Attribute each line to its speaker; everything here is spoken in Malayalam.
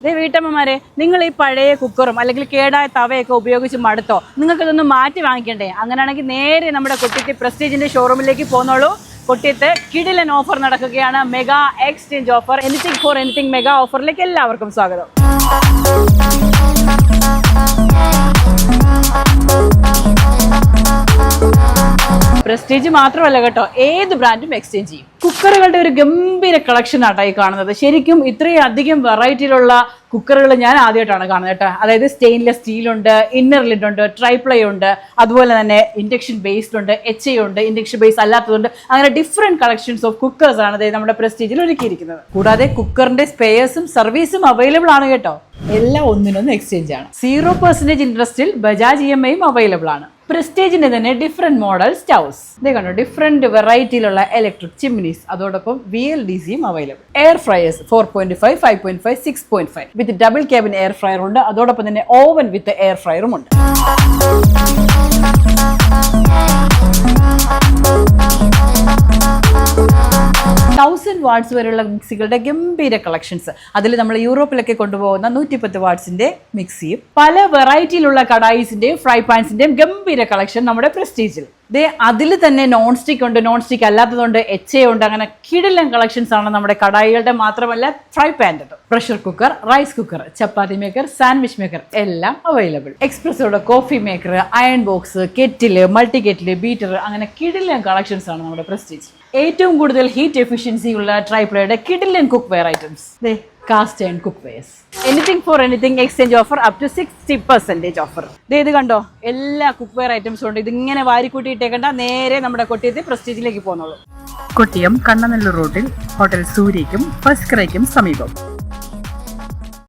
Speaker 1: ഇതേ വീട്ടമ്മമാരെ, നിങ്ങൾ ഈ പഴയ കുക്കറും അല്ലെങ്കിൽ കേടായ തവയൊക്കെ ഉപയോഗിച്ച് മടുത്തോ? നിങ്ങൾക്ക് ഇതൊന്ന് മാറ്റി വാങ്ങിക്കണ്ടേ? അങ്ങനെയാണെങ്കിൽ നേരെ നമ്മുടെ കൊട്ടിയത്തെ പ്രസ്റ്റീജിന്റെ ഷോറൂമിലേക്ക് പോന്നോളൂ. കൊട്ടിയത്ത് കിടിലൻ ഓഫർ നടക്കുകയാണ്, mega exchange offer. Anything for anything mega ഓഫറിലേക്ക് എല്ലാവർക്കും സ്വാഗതം. പ്രസ്റ്റീജ് മാത്രമല്ല കേട്ടോ, ഏത് ബ്രാൻഡും എക്സ്ചേഞ്ച് ചെയ്യും. കുക്കറുകളുടെ ഒരു ഗംഭീര കളക്ഷൻ ആട്ടോ ഈ കാണുന്നത്. ശരിക്കും ഇത്രയും അധികം വെറൈറ്റിയിലുള്ള കുക്കറുകൾ ഞാൻ ആദ്യമായിട്ടാണ് കാണുന്നത് കേട്ടോ. അതായത് സ്റ്റെയിൻലെസ് സ്റ്റീൽ ഉണ്ട്, ഇന്നർ ലിഡ് ഉണ്ട്, ട്രൈപ്ലൈ ഉണ്ട്, അതുപോലെ തന്നെ ഇൻഡക്ഷൻ ബേസ്ഡ് ഉണ്ട്, HI ഉണ്ട്, ഇൻഡക്ഷൻ ബേസ് അല്ലാത്തതുണ്ട്. അങ്ങനെ ഡിഫറെന്റ് കളക്ഷൻസ് ഓഫ് കുക്കേഴ്സ് ആണ് അതായത് നമ്മുടെ പ്രസ്റ്റീജിൽ ഒരുക്കിയിരിക്കുന്നത്. കൂടാതെ കുക്കറിന്റെ സ്പെയർസും സർവീസും അവൈലബിൾ ആണ് കേട്ടോ. എല്ലാം ഒന്നിനൊന്ന് എക്സ്ചേഞ്ച് ആണ്. 0% ഇൻട്രസ്റ്റിൽ ബജാജ് EMI അവൈലബിൾ ആണ്. പ്രസ്റ്റീജിന്റെ തന്നെ ഡിഫറെന്റ് മോഡൽ സ്റ്റൗസ് ഇതേ കണ്ടോ, ഡിഫറെന്റ് വെറൈറ്റിയിലുള്ള ഇലക്ട്രിക് ചിമ്മിനീസ്, അതോടൊപ്പം VLDCയും available. Air fryers 4.5, 5.5, 6.5 with double cabin air fryer ഉണ്ട്. അതോടൊപ്പം തന്നെ ഓവൻ വിത്ത് എയർ ഫ്രയറും ഉണ്ട്. 1000 വാട്ട്സ് വരെയുള്ള മിക്സികളുടെ ഗംഭീര കളക്ഷൻസ്. അതിൽ നമ്മൾ യൂറോപ്പിലൊക്കെ കൊണ്ടുപോകുന്ന 110 വാട്ട്സിന്റെ മിക്സിയും പല വെറൈറ്റിയിലുള്ള കടായിസിന്റെയും ഫ്രൈ പാൻസിന്റെയും ഗംഭീര കളക്ഷൻ നമ്മുടെ പ്രസ്റ്റീജിൽ. അതിൽ തന്നെ നോൺ സ്റ്റിക്ക് ഉണ്ട്, നോൺ സ്റ്റിക്ക് അല്ലാത്തതുണ്ട്, HI ഉണ്ട്. അങ്ങനെ കിടിലൻ കളക്ഷൻസ് ആണ് നമ്മുടെ കടായികളുടെ. മാത്രമല്ല ഫ്രൈ പാൻ്റെ, pressure cooker, rice cooker, chapati maker, sandwich maker എല്ലാം അവൈലബിൾ. എക്സ്പ്രസോയുടെ coffee maker, iron box, kettle, multi kettle, beater, അങ്ങനെ കിടിലൻ കളക്ഷൻസ് ആണ് നമ്മുടെ പ്രസ്റ്റീജ്. ഏറ്റവും കൂടുതൽ ഹീറ്റ് എഫിഷ്യൻസി ഉള്ള ട്രൈപ്ലയുടെ കിടിലൻ cookware items, cast and cookwares. Anything for anything exchange offer up to 60% offer. ഇത് കണ്ടോ, എല്ലാ കുക്ക് വെയർ ഐറ്റംസും ഉണ്ട്. ഇതിങ്ങനെ വാരിക്കൂട്ടിയിട്ടേക്കണ്ട, നേരെ നമ്മുടെ കൊട്ടിയത്തെ പ്രസ്റ്റീജിലേക്ക് പോന്നോളൂ. കൊട്ടിയം കണ്ണനല്ലൂർ റോഡിൽ ഹോട്ടൽ സൂര്യയ്ക്കും ഫസ്ക്രയ്ക്കും സമീപം.